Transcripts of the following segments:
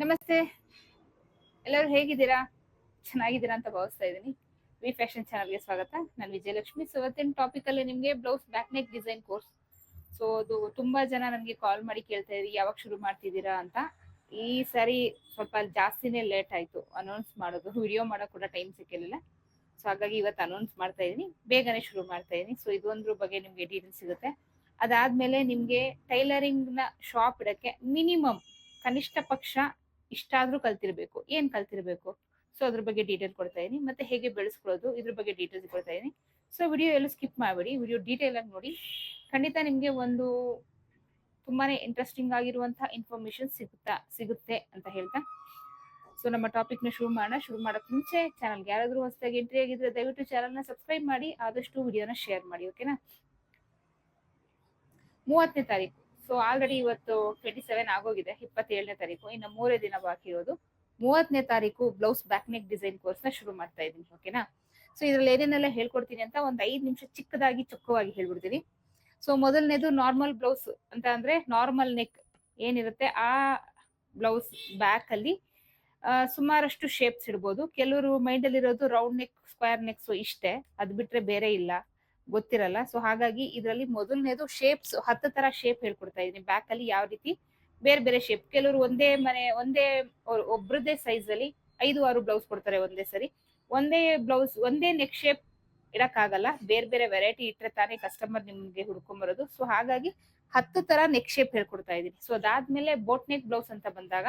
ನಮಸ್ತೆ, ಎಲ್ಲರೂ ಹೇಗಿದ್ದೀರಾ? ಚೆನ್ನಾಗಿದ್ದೀರಾ ಅಂತ ಭಾವಿಸ್ತಾ ಇದ್ದೀನಿ. ವಿ ಫ್ಯಾಷನ್ ಚಾನಲ್ಗೆ ಸ್ವಾಗತ. ನಾನು ವಿಜಯಲಕ್ಷ್ಮಿ. ಸೊ ಇವತ್ತಿನ ಟಾಪಿಕ್ ಅಲ್ಲಿ ನಿಮಗೆ blouse back neck design course. So ಅದು ತುಂಬಾ ಜನ ನನಗೆ ಕಾಲ್ ಮಾಡಿ ಕೇಳ್ತಾ ಇದ್ರಿ, ಯಾವಾಗ ಶುರು ಮಾಡ್ತಿದ್ದೀರಾ ಅಂತ. ಈ ಸಾರಿ ಸ್ವಲ್ಪ ಜಾಸ್ತಿನೇ ಲೇಟ್ ಆಯ್ತು ಅನೌನ್ಸ್ ಮಾಡೋದು, ವಿಡಿಯೋ ಮಾಡೋಕೆ ಕೂಡ ಟೈಮ್ ಸಿಕ್ಕಿರಲಿಲ್ಲ. ಸೊ ಹಾಗಾಗಿ ಇವತ್ತು ಅನೌನ್ಸ್ ಮಾಡ್ತಾ ಇದೀನಿ, ಬೇಗನೆ ಶುರು ಮಾಡ್ತಾ ಇದೀನಿ. ಸೊ ಇದೊಂದ್ರ ಬಗ್ಗೆ ನಿಮ್ಗೆ ಡೀಟೇಲ್ಸ್ ಸಿಗುತ್ತೆ. ಅದಾದ್ಮೇಲೆ ನಿಮ್ಗೆ ಟೈಲರಿಂಗ್ ನ ಶಾಪ್ ಇಡಕ್ಕೆ ಮಿನಿಮಮ್ ಕನಿಷ್ಠ ಪಕ್ಷ ಇಷ್ಟಾದ್ರೂ ಕಲ್ತಿರ್ಬೇಕು. ಏನ್ ಕಲ್ತಿರ್ಬೇಕು? ಸೊ ಅದ್ರ ಬಗ್ಗೆ ಡೀಟೇಲ್ ಕೊಡ್ತಾ ಇದೀನಿ. ಮತ್ತೆ ಹೇಗೆ ಬೆಳೆಸ್ಕೊಳ್ಳೋದು ಇದ್ರ ಬಗ್ಗೆ ಡೀಟೇಲ್ಸ್ ಕೊಡ್ತಾ ಇದೀನಿ. ಸೊ ವಿಡಿಯೋ ಎಲ್ಲೂ ಸ್ಕಿಪ್ ಮಾಡಬೇಡಿ, ವಿಡಿಯೋ ಡೀಟೇಲ್ ಆಗಿ ನೋಡಿ. ಖಂಡಿತ ನಿಮ್ಗೆ ಒಂದು ತುಂಬಾನೇ ಇಂಟ್ರೆಸ್ಟಿಂಗ್ ಆಗಿರುವಂತಹ ಇನ್ಫಾರ್ಮೇಶನ್ ಸಿಗುತ್ತೆ ಅಂತ ಹೇಳ್ತಾ ಸೊ ನಮ್ಮ ಟಾಪಿಕ್ ನ ಶುರು ಮಾಡೋಕ್ ಮುಂಚೆ ಚಾನಲ್ಗೆ ಯಾರಾದ್ರೂ ಹೊಸದಾಗಿ ಎಂಟ್ರಿ ಆಗಿದ್ರೆ ದಯವಿಟ್ಟು ಚಾನಲ್ ನ ಸಬ್ಸ್ಕ್ರೈಬ್ ಮಾಡಿ, ಆದಷ್ಟು ವಿಡಿಯೋನ ಶೇರ್ ಮಾಡಿ. ಓಕೆನಾ? 30ನೇ ತಾರೀಕು. ಸೊ ಆಲ್ರೆಡಿ ಇವತ್ತು 27 ಆಗೋಗಿದೆ, 27ನೇ ತಾರೀಕು. ಇನ್ನು 3 ದಿನ ಬಾಕಿ ಇರೋದು. 30ನೇ ತಾರೀಕು blouse back neck design course ನ ಶುರು ಮಾಡ್ತಾ ಇದ್ದೀನಿ. ಓಕೆನಾ? ಸೊ ಇದ್ರಲ್ಲಿ ಏನೇನೆಲ್ಲ ಹೇಳ್ಕೊಡ್ತೀನಿ ಅಂತ ಒಂದ್ 5 ನಿಮಿಷ ಚಿಕ್ಕದಾಗಿ ಚೊಕ್ಕವಾಗಿ ಹೇಳ್ಬಿಡ್ತೀನಿ. ಸೊ ಮೊದಲನೇದು ನಾರ್ಮಲ್ ಬ್ಲೌಸ್ ಅಂತ ಅಂದ್ರೆ ನಾರ್ಮಲ್ ನೆಕ್ ಏನಿರುತ್ತೆ ಆ ಬ್ಲೌಸ್ ಬ್ಯಾಕ್ ಅಲ್ಲಿ ಸುಮಾರಷ್ಟು ಶೇಪ್ಸ್ ಇಡ್ಬೋದು. ಕೆಲವರು ಮೈಂಡ್ ಅಲ್ಲಿ ಇರೋದು round neck, square neck, so ಇಷ್ಟೇ, ಅದ್ ಬಿಟ್ರೆ ಬೇರೆ ಇಲ್ಲ, ಗೊತ್ತಿರಲ್ಲ. ಸೊ ಹಾಗಾಗಿ ಇದರಲ್ಲಿ ಮೊದಲನೇದು ಶೇಪ್ಸ್, 10 ತರ ಶೇಪ್ ಹೇಳ್ಕೊಡ್ತಾ ಇದೀನಿ. ಬ್ಯಾಕ್ ಅಲ್ಲಿ ಯಾವ ರೀತಿ ಬೇರೆ ಬೇರೆ ಶೇಪ್. ಕೆಲವರು ಒಂದೇ ಒಬ್ರದೇ ಸೈಜ್ ಅಲ್ಲಿ 5-6 ಬ್ಲೌಸ್ ಕೊಡ್ತಾರೆ ಒಂದೇ ಸರಿ. ಒಂದೇ ನೆಕ್ ಶೇಪ್ ಇಡಕ್ ಆಗಲ್ಲ, ಬೇರೆ ಬೇರೆ ವೆರೈಟಿ ಇಟ್ರೆ ತಾನೇ ಕಸ್ಟಮರ್ ನಿಮ್ಗೆ ಹುಡ್ಕೊಂಬರೋದು. ಸೊ ಹಾಗಾಗಿ 10 ತರ ನೆಕ್ ಶೇಪ್ ಹೇಳ್ಕೊಡ್ತಾ ಇದೀನಿ. ಸೊ ಅದಾದ್ಮೇಲೆ ಬೋಟ್ ನೆಕ್ ಬ್ಲೌಸ್ ಅಂತ ಬಂದಾಗ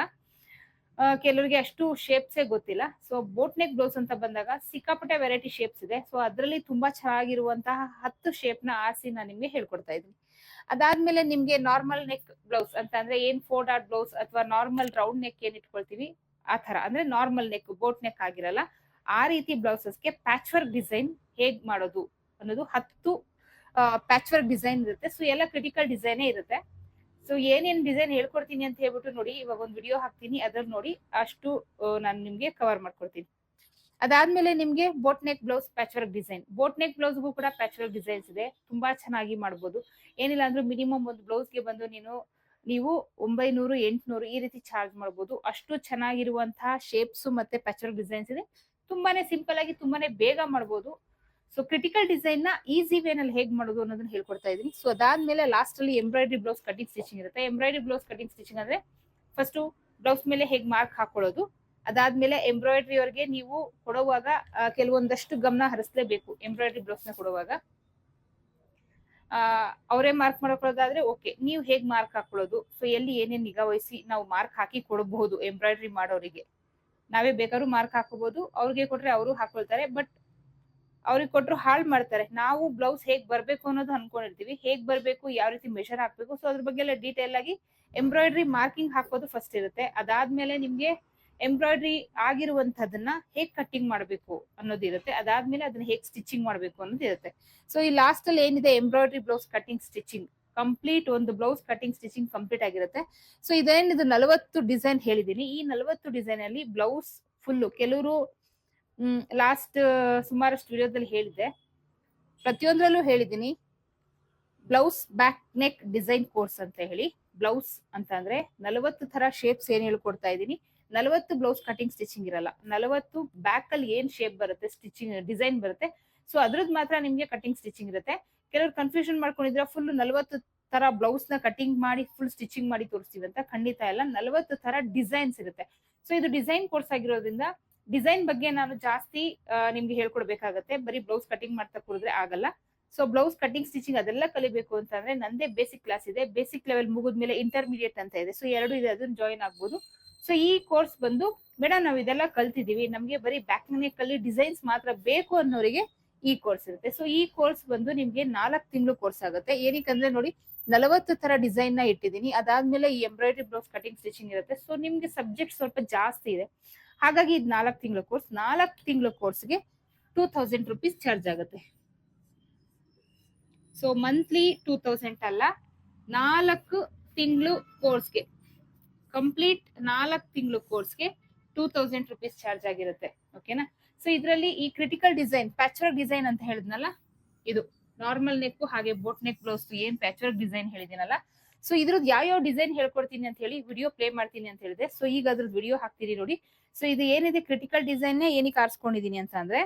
ಕೆಲವರಿಗೆ ಅಷ್ಟು ಶೇಪ್ಸೇ ಗೊತ್ತಿಲ್ಲ. ಸೊ ಬೋಟ್ ನೆಕ್ ಬ್ಲೌಸ್ ಅಂತ ಬಂದಾಗ ಸಿಕ್ಕಾಪಟ್ಟೆ ವೆರೈಟಿ ಶೇಪ್ಸ್ ಇದೆ. ಸೊ ಅದರಲ್ಲಿ ತುಂಬಾ ಚೆನ್ನಾಗಿರುವಂತಹ 10 ಶೇಪ್ ನ ಆರಿಸಿ ನಾನು ನಿಮ್ಗೆ ಹೇಳ್ಕೊಡ್ತಾ ಇದ್ದೀನಿ. ಅದಾದ್ಮೇಲೆ ನಿಮ್ಗೆ ನಾರ್ಮಲ್ ನೆಕ್ ಬ್ಲೌಸ್ ಅಂತ ಅಂದ್ರೆ ಏನ್ 4 ಡಾಟ್ ಬ್ಲೌಸ್ ಅಥವಾ ನಾರ್ಮಲ್ ರೌಂಡ್ ನೆಕ್ ಏನ್ ಇಟ್ಕೊಳ್ತೀವಿ ಆ ತರ, ಅಂದ್ರೆ ನಾರ್ಮಲ್ ನೆಕ್, ಬೋಟ್ ನೆಕ್ ಆಗಿರಲ್ಲ, ಆ ರೀತಿ ಬ್ಲೌಸಸ್ಗೆ ಪ್ಯಾಚ್ ವರ್ಕ್ ಡಿಸೈನ್ ಹೇಗ್ ಮಾಡೋದು ಅನ್ನೋದು 10 ಪ್ಯಾಚ್ ವರ್ಕ್ ಡಿಸೈನ್ ಇರುತ್ತೆ. ಸೊ ಎಲ್ಲ ಕ್ರಿಟಿಕಲ್ ಡಿಸೈನೇ ಇರುತ್ತೆ. ಸೊ ಏನೇನ್ ಡಿಸೈನ್ ಹೇಳ್ಕೊಡ್ತೀನಿ ಅಂತ ಹೇಳ್ಬಿಟ್ಟು ನೋಡಿ, ಇವಾಗ ಒಂದು ವಿಡಿಯೋ ಹಾಕ್ತೀನಿ, ಅದ್ರಲ್ಲಿ ನೋಡಿ ಅಷ್ಟು ನಾನು ನಿಮ್ಗೆ ಕವರ್ ಮಾಡ್ಕೊಡ್ತೀನಿ. ಅದಾದ್ಮೇಲೆ ನಿಮ್ಗೆ boat neck blouse patch work design. Boat neck ಬ್ಲೌಸ್ಗೂ ಕೂಡ ಪ್ಯಾಚ್ ವರ್ಕ್ ಡಿಸೈನ್ಸ್ ಇದೆ, ತುಂಬಾ ಚೆನ್ನಾಗಿ ಮಾಡ್ಬೋದು. ಏನಿಲ್ಲ ಅಂದ್ರೆ ಮಿನಿಮಮ್ ಒಂದು ಬ್ಲೌಸ್ಗೆ ಬಂದು ನೀವು 900, 800 ಈ ರೀತಿ ಚಾರ್ಜ್ ಮಾಡ್ಬೋದು. ಅಷ್ಟು ಚೆನ್ನಾಗಿರುವಂತಹ ಶೇಪ್ಸ್ ಮತ್ತೆ ಪ್ಯಾಚ್ ವರ್ಕ್ ಡಿಸೈನ್ಸ್ ಇದೆ. ತುಂಬಾನೇ ಸಿಂಪಲ್ ಆಗಿ ತುಂಬಾನೇ ಬೇಗ ಮಾಡ್ಬೋದು. ಸೊ ಕ್ರಿಟಿಕಲ್ ಡಿಸೈನ್ ನ ಈಸಿ ವೇ ನಲ್ಲಿ ಹೇಗ್ ಮಾಡೋದು ಅನ್ನೋದನ್ನ ಹೇಳ್ಕೊಡ್ತಾ ಇದೀನಿ. ಸೊ ಅದಾದ್ಮೇಲೆ ಲಾಸ್ಟ್ ಅಲ್ಲಿ ಎಂಬ್ರಾಯ್ಡ್ರಿ ಬ್ಲೌಸ್ ಕಟಿಂಗ್ ಸ್ಟಿಚಿಂಗ್ ಇರುತ್ತೆ. ಎಂಬ್ರಾಯ್ಡ್ರಿ ಬ್ಲೌಸ್ ಕಟಿಂಗ್ ಸ್ಟಿಚಿಂಗ್ ಅಂದ್ರೆ ಫಸ್ಟ್ ಬ್ಲೌಸ್ ಮೇಲೆ ಹೇಗ್ ಮಾರ್ಕ್ ಹಾಕೊಳ್ಳೋದು, ಅದಾದ್ಮೇಲೆ ಎಂಬ್ರಾಯ್ಡ್ರಿ ಅವ್ರಿಗೆ ನೀವು ಕೊಡುವಾಗ ಕೆಲವೊಂದಷ್ಟು ಗಮನ ಹರಿಸಲೇಬೇಕು. ಎಂಬ್ರಾಯ್ಡ್ರಿ ಬ್ಲೌಸ್ ನ ಕೊಡುವಾಗ ಅವರೇ ಮಾರ್ಕ್ ಮಾಡ್ಕೊಳ್ಳೋದಾದ್ರೆ ಓಕೆ, ನೀವು ಹೇಗ್ ಮಾರ್ಕ್ ಹಾಕೊಳ್ಳೋದು, ಸೊ ಎಲ್ಲಿ ಏನೇನ್ ನಿಗಾ ವಹಿಸಿ ನಾವು ಮಾರ್ಕ್ ಹಾಕಿ ಕೊಡಬಹುದು ಎಂಬ್ರಾಯ್ಡ್ರಿ ಮಾಡೋರಿಗೆ. ನಾವೇ ಬೇಕಾದ್ರೂ ಮಾರ್ಕ್ ಹಾಕೋಬಹುದು, ಅವ್ರಿಗೆ ಕೊಟ್ರೆ ಅವರು ಹಾಕೊಳ್ತಾರೆ, ಬಟ್ ಅವ್ರಿಗೆ ಕೊಟ್ಟರು ಹಾಳು ಮಾಡ್ತಾರೆ. ನಾವು ಬ್ಲೌಸ್ ಹೇಗ್ ಬರ್ಬೇಕು ಅನ್ನೋದು ಅನ್ಕೊಂಡಿರ್ತೀವಿ, ಹೇಗ್ ಬರ್ಬೇಕು, ಯಾವ ರೀತಿ ಮೆಷರ್ ಹಾಕ್ಬೇಕು, ಸೊ ಅದ್ರ ಬಗ್ಗೆ ಎಲ್ಲ ಡೀಟೇಲ್ ಆಗಿ ಎಂಬ್ರಾಯ್ಡ್ರಿ ಮಾರ್ಕಿಂಗ್ ಹಾಕೋದು ಫಸ್ಟ್ ಇರುತ್ತೆ. ಅದಾದ್ಮೇಲೆ ನಿಮ್ಗೆ ಎಂಬ್ರಾಯ್ಡ್ರಿ ಆಗಿರುವಂತದನ್ನ ಹೇಗ್ ಕಟ್ಟಿಂಗ್ ಮಾಡ್ಬೇಕು ಅನ್ನೋದಿರುತ್ತೆ. ಅದಾದ್ಮೇಲೆ ಅದನ್ನ ಹೇಗ್ ಸ್ಟಿಚಿಂಗ್ ಮಾಡ್ಬೇಕು ಅನ್ನೋದು ಇರುತ್ತೆ. ಸೊ ಈ ಲಾಸ್ಟ್ ಅಲ್ಲಿ ಏನಿದೆ embroidery blouse cutting stitching complete, ಒಂದು ಬ್ಲೌಸ್ ಕಟಿಂಗ್ ಸ್ಟಿಚಿಂಗ್ ಕಂಪ್ಲೀಟ್ ಆಗಿರುತ್ತೆ. ಸೊ ಇದೇನಿದು 40 ಡಿಸೈನ್ ಹೇಳಿದೀನಿ. ಈ 40 ಡಿಸೈನ್ ಅಲ್ಲಿ ಬ್ಲೌಸ್ ಫುಲ್ಲು, ಕೆಲವರು ಲಾಸ್ಟ್ ಸುಮಾರಷ್ಟು ವಿಡಿಯೋದಲ್ಲಿ ಹೇಳಿದೆ, ಪ್ರತಿಯೊಂದರಲ್ಲೂ ಹೇಳಿದೀನಿ blouse back neck design course ಅಂತ ಹೇಳಿ. ಬ್ಲೌಸ್ ಅಂತ ಅಂದ್ರೆ 40 ತರ ಶೇಪ್ಸ್ ಏನ್ ಹೇಳ್ಕೊಡ್ತಾ ಇದೀನಿ. 40 ಬ್ಲೌಸ್ ಕಟಿಂಗ್ ಸ್ಟಿಚಿಂಗ್ ಇರಲ್ಲ, 40 ಬ್ಯಾಕ್ ಅಲ್ಲಿ ಏನ್ ಶೇಪ್ ಬರುತ್ತೆ, ಸ್ಟಿಚಿಂಗ್ ಡಿಸೈನ್ ಬರುತ್ತೆ, ಸೊ ಅದ್ರದ್ದು ಮಾತ್ರ ನಿಮ್ಗೆ ಕಟಿಂಗ್ ಸ್ಟಿಚಿಂಗ್ ಇರುತ್ತೆ. ಕೆಲವರು ಕನ್ಫ್ಯೂಷನ್ ಮಾಡ್ಕೊಂಡಿದ್ರೆ ಫುಲ್ 40 ತರ ಬ್ಲೌಸ್ ನ ಕಟಿಂಗ್ ಮಾಡಿ ಫುಲ್ ಸ್ಟಿಚಿಂಗ್ ಮಾಡಿ ತೋರಿಸ್ತೀವಿ ಅಂತ. ಖಂಡಿತ ಇಲ್ಲ, 40 ತರ ಡಿಸೈನ್ಸ್ ಇರುತ್ತೆ. ಸೊ ಇದು ಡಿಸೈನ್ ಕೋರ್ಸ್ ಆಗಿರೋದ್ರಿಂದ ಡಿಸೈನ್ ಬಗ್ಗೆ ನಾನು ಜಾಸ್ತಿ ನಿಮ್ಗೆ ಹೇಳ್ಕೊಡ್ಬೇಕಾಗತ್ತೆ. ಬರೀ ಬ್ಲೌಸ್ ಕಟಿಂಗ್ ಮಾಡ್ತಾ ಕೂರಿದ್ರೆ ಆಗಲ್ಲ. ಸೊ ಬ್ಲೌಸ್ ಕಟಿಂಗ್ ಸ್ಟಿಚಿಂಗ್ ಅದೆಲ್ಲ ಕಲಿಬೇಕು ಅಂತಂದ್ರೆ ನಂದೇ ಬೇಸಿಕ್ ಕ್ಲಾಸ್ ಇದೆ. ಬೇಸಿಕ್ ಲೆವೆಲ್ ಮುಗಿದ್ಮೇಲೆ ಇಂಟರ್ಮೀಡಿಯೇಟ್ ಅಂತ ಇದೆ. ಸೊ 2 ಇದೆ, ಅದನ್ನ ಜಾಯಿನ್ ಆಗ್ಬೋದು. ಸೊ ಈ ಕೋರ್ಸ್ ಬಂದು ಮೇಡಮ್ ನಾವು ಇದೆಲ್ಲ ಕಲ್ತಿದೀವಿ, ನಮ್ಗೆ ಬರೀ ಬ್ಯಾಕ್ ನೆಕ್ ಅಲ್ಲಿ ಡಿಸೈನ್ಸ್ ಮಾತ್ರ ಬೇಕು ಅನ್ನೋರಿಗೆ ಈ ಕೋರ್ಸ್ ಇರುತ್ತೆ. ಸೊ ಈ ಕೋರ್ಸ್ ಬಂದು ನಿಮ್ಗೆ 4 ತಿಂಗಳು ಕೋರ್ಸ್ ಆಗುತ್ತೆ. ಏನಕ್ಕಂದ್ರೆ ನೋಡಿ 40 ತರ ಡಿಸೈನ್ ನ ಇಟ್ಟಿದ್ದೀನಿ. ಅದಾದ್ಮೇಲೆ ಈ ಎಂಬ್ರಾಯ್ಡ್ರಿ ಬ್ಲೌಸ್ ಕಟಿಂಗ್ ಸ್ಟಿಚಿಂಗ್ ಇರುತ್ತೆ. ಸೊ ನಿಮ್ಗೆ ಸಬ್ಜೆಕ್ಟ್ ಸ್ವಲ್ಪ ಜಾಸ್ತಿ ಇದೆ, ಹಾಗಾಗಿ ಇದು 4 ತಿಂಗಳು ಕೋರ್ಸ್. 4 ತಿಂಗಳು ಕೋರ್ಸ್ಗೆ 2000 ರುಪೀಸ್ ಚಾರ್ಜ್ ಆಗುತ್ತೆ. ಸೊ ಮಂತ್ಲಿ 2000 ಅಲ್ಲ, 4 ತಿಂಗಳು ಕೋರ್ಸ್ಗೆ, ಕಂಪ್ಲೀಟ್ 4 ತಿಂಗಳು ಕೋರ್ಸ್ಗೆ 2000 ರುಪೀಸ್ ಚಾರ್ಜ್ ಆಗಿರುತ್ತೆ. ಓಕೆನಾ? ಸೊ ಇದರಲ್ಲಿ ಈ critical design, patch work design ಅಂತ ಹೇಳಿದ್ನಲ್ಲ, ಇದು ನಾರ್ಮಲ್ ನೆಕ್ ಹಾಗೆ ಬೋಟ್ ನೆಕ್ ಬ್ಲೌಸ್ ಏನ್ ಪ್ಯಾಚ್ ವರ್ಕ್ ಡಿಸೈನ್ ಹೇಳಿದಿನಲ್ಲ, ಸೊ ಇದ್ರದ್ದು ಯಾವ ಡಿಸೈನ್ ಹೇಳ್ಕೊಡ್ತೀನಿ ಅಂತ ಹೇಳಿ ವಿಡಿಯೋ ಪ್ಲೇ ಮಾಡ್ತೀನಿ ಅಂತ ಹೇಳಿದೆ. ಸೊ ಈಗ ಅದ್ರದ್ದು ವಿಡಿಯೋ ಹಾಕ್ತೀನಿ ನೋಡಿ. ಸೊ ಇದು ಏನಿದೆ ಕ್ರಿಟಿಕಲ್ ಡಿಸೈನ್ ಏನಕ್ಕೆ ಆರಿಸ್ಕೊಂಡಿದೀನಿ ಅಂತ ಅಂದ್ರೆ,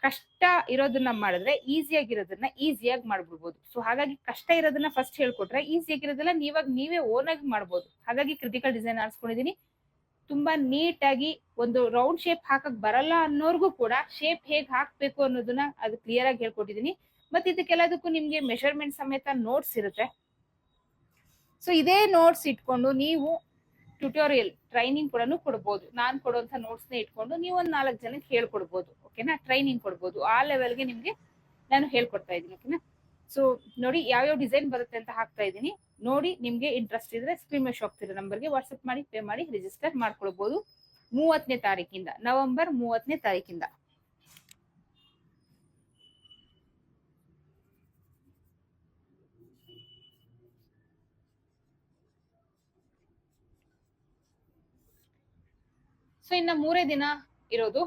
ಕಷ್ಟ ಇರೋದನ್ನ ಮಾಡಿದ್ರೆ ಈಸಿಯಾಗಿರೋದನ್ನ ಈಸಿಯಾಗಿ ಮಾಡ್ಬಿಡ್ಬೋದು. ಸೊ ಹಾಗಾಗಿ ಕಷ್ಟ ಇರೋದನ್ನ ಫಸ್ಟ್ ಹೇಳ್ಕೊಟ್ರೆ ಈಸಿಯಾಗಿರೋದೆಲ್ಲ ನೀವೇ ಓನ್ ಆಗಿ ಮಾಡ್ಬೋದು. ಹಾಗಾಗಿ ಕ್ರಿಟಿಕಲ್ ಡಿಸೈನ್ ಆರಿಸ್ಕೊಂಡಿದೀನಿ. ತುಂಬಾ ನೀಟಾಗಿ ಒಂದು ರೌಂಡ್ ಶೇಪ್ ಹಾಕಕ್ ಬರಲ್ಲ ಅನ್ನೋರ್ಗು ಕೂಡ ಶೇಪ್ ಹೇಗ್ ಹಾಕ್ಬೇಕು ಅನ್ನೋದನ್ನ ಅದು ಕ್ಲಿಯರ್ ಆಗಿ ಹೇಳ್ಕೊಟ್ಟಿದೀನಿ. ಮತ್ತೆ ಇದಕ್ಕೆಲ್ಲದಕ್ಕೂ ನಿಮ್ಗೆ ಮೆಷರ್ಮೆಂಟ್ ಸಮೇತ ನೋಟ್ಸ್ ಇರುತ್ತೆ. ಸೊ ಇದೇ ನೋಟ್ಸ್ ಇಟ್ಕೊಂಡು ನೀವು ಟ್ಯುಟೋರಿಯಲ್ ಟ್ರೈನಿಂಗ್ ಕೂಡ ಕೊಡ್ಬೋದು. ನಾನ್ ಕೊಡುವಂತ ನೋಟ್ಸ್ ನ ಇಟ್ಕೊಂಡು ನೀವು ಒಂದ್ 4 ಜನಕ್ಕೆ ಹೇಳ್ಕೊಡ್ಬೋದು. ಓಕೆನಾ, ಟ್ರೈನಿಂಗ್ ಕೊಡ್ಬೋದು. ಆ ಲೆವೆಲ್ಗೆ ನಿಮ್ಗೆ ನಾನು ಹೇಳ್ಕೊಡ್ತಾ ಇದ್ದೀನಿ. ಓಕೆನಾ, ಸೊ ನೋಡಿ ಯಾವ್ಯಾವ ಡಿಸೈನ್ ಬರುತ್ತೆ ಅಂತ ಹಾಕ್ತಾ ಇದ್ದೀನಿ ನೋಡಿ. ನಿಮ್ಗೆ ಇಂಟ್ರೆಸ್ಟ್ ಇದ್ರೆ ಸ್ಕ್ರೀನ್ ಮೇಲೆ ಹೋಗ್ತಿರೋ ನಂಬರ್ಗೆ ವಾಟ್ಸ್ಆಪ್ ಮಾಡಿ ಪೇ ಮಾಡಿ ರಿಜಿಸ್ಟರ್ ಮಾಡ್ಕೊಳ್ಬಹುದು. 30ನೇ ತಾರೀಕಿಂದ, ನವೆಂಬರ್ 30ನೇ ತಾರೀಕಿಂದ. ಸೊ ಇನ್ನ 3 ದಿನ ಇರೋದು.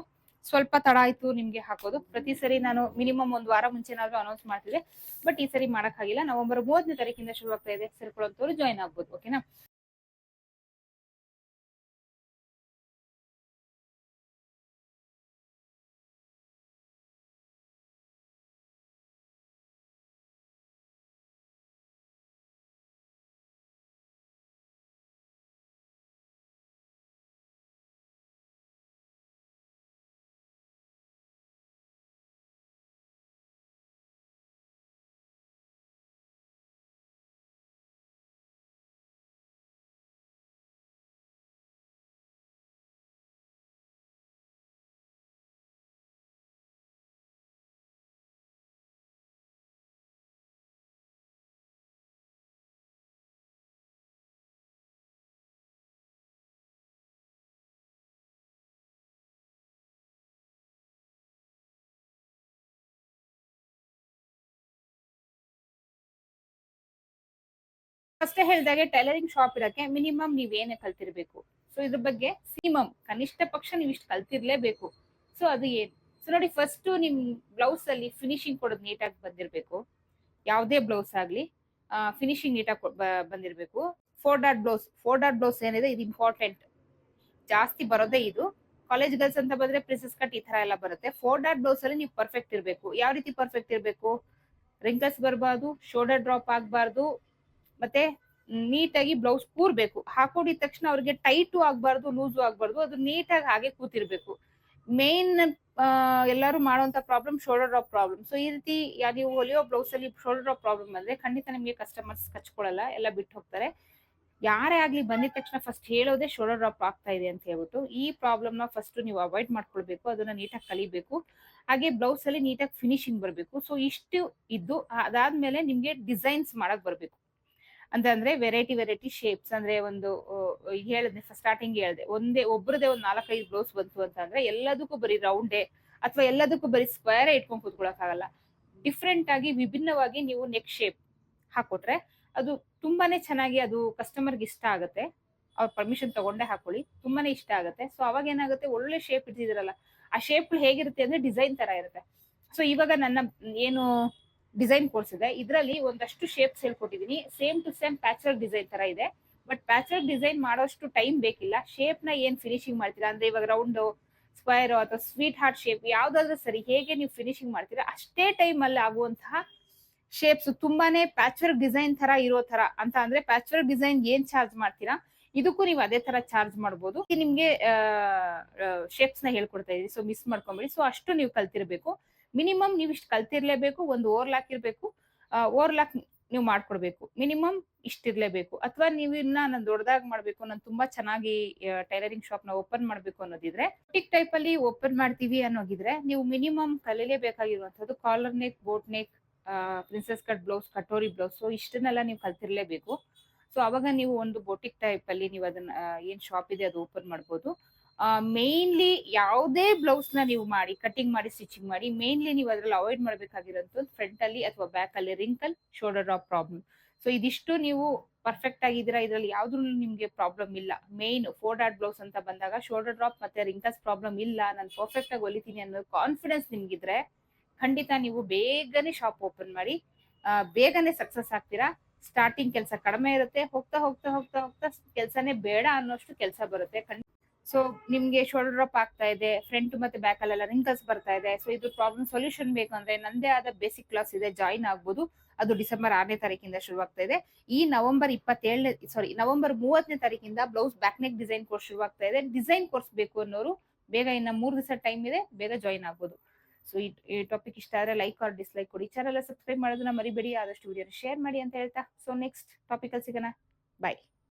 ಸ್ವಲ್ಪ ತಡ ಆಯ್ತು ನಿಮ್ಗೆ ಹಾಕೋದು. ಪ್ರತಿ ಸರಿ ನಾನು ಮಿನಿಮಮ್ 1 ವಾರ ಮುಂಚೆನಾದ್ರೂ ಅನೌನ್ಸ್ ಮಾಡ್ತಿದ್ದೆ, ಬಟ್ ಈ ಸರಿ ಮಾಡಕ್ ಆಗಿಲ್ಲ. ನವೆಂಬರ್ 30ನೇ ತಾರೀಕಿಂದ ಶುರು ಆಗ್ತಾ ಇದೆ. ಸೇರ್ಕೊಳ್ಳೋಂಥವ್ರು ಜಾಯ್ನ್ ಆಗ್ಬೋದು. ಓಕೆನಾ, ಫಸ್ಟ್ ಹೇಳಿದಾಗೆ ಟೈಲರಿಂಗ್ ಶಾಪ್ ಇರಕ್ಕೆ ಮಿನಿಮಮ್ ನೀವೇನೇ ಕಲ್ತಿರ್ಬೇಕು. ಸೊ ಇದ್ರ ಬಗ್ಗೆ ಮಿನಿಮಮ್ ಕನಿಷ್ಠ ಪಕ್ಷ ನೀವು ಇಷ್ಟು ಕಲ್ತಿರ್ಲೇಬೇಕು. ಸೊ ಅದು ಏನು? ಸೊ ನೋಡಿ, ಫಸ್ಟ್ ನಿಮ್ ಬ್ಲೌಸ್ ಅಲ್ಲಿ ಫಿನಿಶಿಂಗ್ ಕೊಡೋದು ನೀಟಾಗಿ ಬಂದಿರ್ಬೇಕು. ಯಾವುದೇ ಬ್ಲೌಸ್ ಆಗ್ಲಿ ಫಿನಿಶಿಂಗ್ ನೀಟಾಗಿ ಬಂದಿರ್ಬೇಕು. 4 ಡಾಟ್ ಬ್ಲೌಸ್ ಏನಿದೆ ಇದು ಇಂಪಾರ್ಟೆಂಟ್. ಜಾಸ್ತಿ ಬರೋದೇ ಇದು. ಕಾಲೇಜ್ ಗರ್ಲ್ಸ್ ಅಂತ ಬಂದ್ರೆ ಪ್ರಿನ್ಸಸ್ ಕಟ್ ಈ ತರ ಎಲ್ಲ ಬರುತ್ತೆ. 4 ಡಾಟ್ ಬ್ಲೌಸ್ ಅಲ್ಲಿ ನೀವು ಪರ್ಫೆಕ್ಟ್ ಇರ್ಬೇಕು. ಯಾವ ರೀತಿ ಪರ್ಫೆಕ್ಟ್ ಇರ್ಬೇಕು? ರಿಂಕಲ್ಸ್ ಬರಬಾರ್ದು, ಶೋಲ್ಡರ್ ಡ್ರಾಪ್ ಆಗ್ಬಾರ್ದು, ಮತ್ತೆ ನೀಟಾಗಿ ಬ್ಲೌಸ್ ಕೂರ್ಬೇಕು. ಹಾಕೊಂಡಿದ ತಕ್ಷಣ ಅವ್ರಿಗೆ ಟೈಟು ಆಗ್ಬಾರ್ದು, ಲೂಸು ಆಗ್ಬಾರ್ದು. ಅದು ನೀಟಾಗಿ ಹಾಗೆ ಕೂತಿರ್ಬೇಕು. ಮೇನ್ ಎಲ್ಲರೂ ಮಾಡುವಂತ problem shoulder drop problem. So ಈ ರೀತಿ ನೀವು ಹೊಲಿಯೋ ಬ್ಲೌಸ್ ಅಲ್ಲಿ ಶೋಲ್ಡರ್ ಡ್ರಾಪ್ ಪ್ರಾಬ್ಲಮ್ ಅಂದ್ರೆ ಖಂಡಿತ ನಿಮ್ಗೆ ಕಸ್ಟಮರ್ಸ್ ಕಚ್ಕೊಳ್ಳಲ್ಲ, ಎಲ್ಲ ಬಿಟ್ಟು ಹೋಗ್ತಾರೆ. ಯಾರೇ ಆಗ್ಲಿ ಬಂದಿದ ತಕ್ಷಣ ಫಸ್ಟ್ ಹೇಳೋದೇ ಶೋಲ್ಡರ್ ಡ್ರಾಪ್ ಆಗ್ತಾ ಇದೆ ಅಂತ ಹೇಳ್ಬಿಟ್ಟು. ಈ ಪ್ರಾಬ್ಲಮ್ ನ ಫಸ್ಟ್ ನೀವು ಅವಾಯ್ಡ್ ಮಾಡ್ಕೊಳ್ಬೇಕು. ಅದನ್ನ ನೀಟಾಗಿ ಕಲಿಬೇಕು. ಹಾಗೆ ಬ್ಲೌಸ್ ಅಲ್ಲಿ ನೀಟಾಗಿ ಫಿನಿಶಿಂಗ್ ಬರಬೇಕು. ಸೊ ಇಷ್ಟು ಇದ್ದು ಅದಾದ್ಮೇಲೆ ನಿಮ್ಗೆ ಡಿಸೈನ್ಸ್ ಮಾಡಕ್ ಬರ್ಬೇಕು. ಅಂತಂದ್ರೆ ವೆರೈಟಿ ಶೇಪ್ಸ್. ಅಂದ್ರೆ ಒಂದು ಹೇಳಿದ್ನೆ ಸ್ಟಾರ್ಟಿಂಗ್ ಹೇಳಿದೆ, ಒಬ್ರದೇ ಒಂದು 4-5 ಬ್ಲೌಸ್ ಬಂತು ಅಂತಂದ್ರೆ ಎಲ್ಲದಕ್ಕೂ ಬರೀ ರೌಂಡೇ ಅಥವಾ ಎಲ್ಲದಕ್ಕೂ ಬರೀ ಸ್ಕ್ವೇರ್ ಇಟ್ಕೊಂಡು ಕೂತ್ಕೊಳಕ್ ಆಗಲ್ಲ. ಡಿಫ್ರೆಂಟ್ ಆಗಿ ವಿಭಿನ್ನವಾಗಿ ನೀವು ನೆಕ್ ಶೇಪ್ ಹಾಕೊಟ್ರೆ ಅದು ತುಂಬಾನೇ ಚೆನ್ನಾಗಿ ಅದು ಕಸ್ಟಮರ್ಗೆ ಇಷ್ಟ ಆಗುತ್ತೆ. ಅವ್ರ ಪರ್ಮಿಷನ್ ತಗೊಂಡೇ ಹಾಕೊಳ್ಳಿ, ತುಂಬಾನೇ ಇಷ್ಟ ಆಗುತ್ತೆ. ಸೊ ಅವಾಗ ಏನಾಗುತ್ತೆ, ಒಳ್ಳೆ ಶೇಪ್ ಇಟ್ಟಿದಿರಲ್ಲ, ಆ ಶೇಪ್ ಹೇಗಿರುತ್ತೆ ಅಂದ್ರೆ ಡಿಸೈನ್ ತರ ಇರುತ್ತೆ. ಸೊ ಇವಾಗ ನನ್ನ ಏನು ಡಿಸೈನ್ ಕೋರ್ಸ್ ಇದೆ, ಇದರಲ್ಲಿ ಒಂದಷ್ಟು ಶೇಪ್ಸ್ ಹೇಳ್ಕೊಟ್ಟಿದೀನಿ. Same to same patch work design ತರ ಇದೆ. ಬಟ್ ಪ್ಯಾಚ್ ವರ್ಕ್ ಡಿಸೈನ್ ಮಾಡೋಷ್ಟು ಟೈಮ್ ಬೇಕಿಲ್ಲ. ಶೇಪ್ ನ ಏನ್ ಫಿನಿಶಿಂಗ್ ಮಾಡ್ತೀರಾ ಅಂದ್ರೆ, ಇವಾಗ ರೌಂಡ್, ಸ್ಕ್ವೇರ್ ಅಥವಾ ಸ್ವೀಟ್ ಹಾರ್ಟ್ ಶೇಪ್ ಯಾವ್ದಾದ್ರೂ ಸರಿ, ಹೇಗೆ ನೀವು ಫಿನಿಶಿಂಗ್ ಮಾಡ್ತೀರಾ ಅಷ್ಟೇ ಟೈಮ್ ಅಲ್ಲಿ ಆಗುವಂತಹ ಶೇಪ್ಸ್ ತುಂಬಾನೇ ಪ್ಯಾಚ್ ವರ್ಕ್ ಡಿಸೈನ್ ತರ ಇರೋ ತರ. ಅಂತ ಅಂದ್ರೆ ಪ್ಯಾಚ್ ವರ್ಕ್ ಡಿಸೈನ್ ಏನ್ ಚಾರ್ಜ್ ಮಾಡ್ತೀರಾ ಇದಕ್ಕೂ ನೀವು ಅದೇ ತರ ಚಾರ್ಜ್ ಮಾಡಬಹುದು. ನಿಮ್ಗೆ ಶೇಪ್ಸ್ ನ ಹೇಳ್ಕೊಡ್ತಾ ಇದೀನಿ, ಸೊ ಮಿಸ್ ಮಾಡ್ಕೊಂಬೇಡಿ. ಸೊ ಅಷ್ಟು ನೀವು ಕಲ್ತಿರ್ಬೇಕು. ಮಿನಿಮಮ್ ನೀವು ಇಷ್ಟು ಕಲ್ತಿರ್ಲೇಬೇಕು. ಒಂದು ಓವರ್ಲಾಕ್ ಇರ್ಬೇಕು. ಓವರ್ಲಾಕ್ ನೀವು ಮಾಡ್ಕೊಡ್ಬೇಕು. ಮಿನಿಮಮ್ ಇಷ್ಟಿರ್ಲೇಬೇಕು. ಅಥವಾ ನೀವು ನಾನು ದೊಡ್ಡದಾಗಿ ಮಾಡ್ಬೇಕು, ನಾನು ತುಂಬಾ ಚೆನ್ನಾಗಿ ಟೈಲರಿಂಗ್ ಶಾಪ್ ನ ಓಪನ್ ಮಾಡ್ಬೇಕು ಅನ್ನೋದಿದ್ರೆ, ಟಿಕ್ ಟೈಪ್ ಅಲ್ಲಿ ಓಪನ್ ಮಾಡ್ತೀವಿ ಅನ್ನೋದಿದ್ರೆ, ನೀವು ಮಿನಿಮಮ್ ಕಲೀಲೇಬೇಕಾಗಿರುವಂತದ್ದು collar neck, boat neck, princess cut blouse, katori blouse. So ಇಷ್ಟನ್ನೆಲ್ಲ ನೀವು ಕಲ್ತಿರ್ಲೇಬೇಕು. ಸೊ ಅವಾಗ ನೀವು ಒಂದು ಬೋಟಿಕ್ ಟೈಪ್ ಅಲ್ಲಿ ನೀವು ಅದನ್ನ ಏನ್ ಶಾಪ್ ಇದೆ ಅದು ಓಪನ್ ಮಾಡ್ಬೋದು. ಮೇನ್ಲಿ ಯಾವುದೇ ಬ್ಲೌಸ್ ನ ನೀವು ಮಾಡಿ ಕಟಿಂಗ್ ಮಾಡಿ ಸ್ಟಿಚಿಂಗ್ ಮಾಡಿ, ಮೇನ್ಲಿ ನೀವು ಅದ್ರಲ್ಲಿ ಅವಾಯ್ಡ್ ಮಾಡ್ಬೇಕಾಗಿರೋದು ಫ್ರಂಟ್ ಅಲ್ಲಿ ಅಥವಾ ಬ್ಯಾಕ್ ಅಲ್ಲಿ wrinkle, shoulder drop problem. So ಇದಿಷ್ಟು ನೀವು ಪರ್ಫೆಕ್ಟ್ ಆಗಿದ್ದೀರಾ, ಇದ್ರಲ್ಲಿ ಯಾವ್ದು ನಿಮ್ಗೆ ಪ್ರಾಬ್ಲಮ್ ಇಲ್ಲ. ಮೇನ್ 4 ಡಾಟ್ ಬ್ಲೌಸ್ ಅಂತ ಬಂದಾಗ ಶೋಲ್ಡರ್ ಡ್ರಾಪ್ ಮತ್ತೆ ರಿಂಕಲ್ಸ್ ಪ್ರಾಬ್ಲಮ್ ಇಲ್ಲ, ನಾನು ಪರ್ಫೆಕ್ಟ್ ಆಗಿ ಹೊಲಿತೀನಿ ಅನ್ನೋ ಕಾನ್ಫಿಡೆನ್ಸ್ ನಿಮ್ಗಿದ್ರೆ ಖಂಡಿತ ನೀವು ಬೇಗನೆ ಶಾಪ್ ಓಪನ್ ಮಾಡಿ ಬೇಗನೆ ಸಕ್ಸಸ್ ಆಗ್ತೀರಾ. ಸ್ಟಾರ್ಟಿಂಗ್ ಕೆಲಸ ಕಡಿಮೆ ಇರುತ್ತೆ, ಹೋಗ್ತಾ ಹೋಗ್ತಾ ಹೋಗ್ತಾ ಹೋಗ್ತಾ ಕೆಲಸನೇ ಬೇಡ ಅನ್ನೋಷ್ಟು ಕೆಲಸ ಬರುತ್ತೆ. ಸೊ ನಿಮ್ಗೆ ಶೋಲ್ಡರ್ ಅಪ್ ಆಗ್ತಾ ಇದೆ, ಫ್ರಂಟ್ ಮತ್ತೆ ಬ್ಯಾಕ್ ಅಲ್ಲೆಲ್ಲ ರಿಂಕಲ್ಸ್ ಬರ್ತಾ ಇದೆ. ಸೊ ಇದು ಪ್ರಾಬ್ಲಮ್ ಸೊಲ್ಯೂಷನ್ ಬೇಕಂದ್ರೆ ನಂದೇ ಆದ ಬೇಸಿಕ್ ಕ್ಲಾಸ್ ಇದೆ, ಜಾಯಿನ್ ಆಗ್ಬೋದು. ಅದು ಡಿಸೆಂಬರ್ 6ನೇ ತಾರೀಕಿಂದ ಶುರುವಾಗ್ತಾ ಇದೆ. ಈ ನವೆಂಬರ್ 30ನೇ ತಾರೀಕಿಂದ blouse back neck design course ಶುರುವಾಗ್ತಾ ಇದೆ. ಡಿಸೈನ್ ಕೋರ್ಸ್ ಬೇಕು ಅನ್ನೋರು ಬೇಗ, ಇನ್ನ 3 ದಿವಸ ಟೈಮ್ ಇದೆ, ಬೇಗ ಜಾಯಿನ್ ಆಗ್ಬೋದು. ಸೊ ಈ ಟಾಪಿಕ್ ಇಷ್ಟ ಆದ್ರೆ ಲೈಕ್ ಆರ್ ಡಿಸ್ಲೈಕ್ ಕೊಡಿ. ಚಾನಲ್ ಸಬ್ಸ್ಕ್ರೈಬ್ ಮಾಡೋದನ್ನ ಮರಿಬೇಡಿ. ಆದಷ್ಟು ವಿಡಿಯೋ ಶೇರ್ ಮಾಡಿ ಅಂತ ಹೇಳ್ತಾ, ಸೊ ನೆಕ್ಸ್ಟ್ ಟಾಪಿಕ್ ಅಲ್ಲಿ ಸಿಗೋಣ. ಬಾಯ್.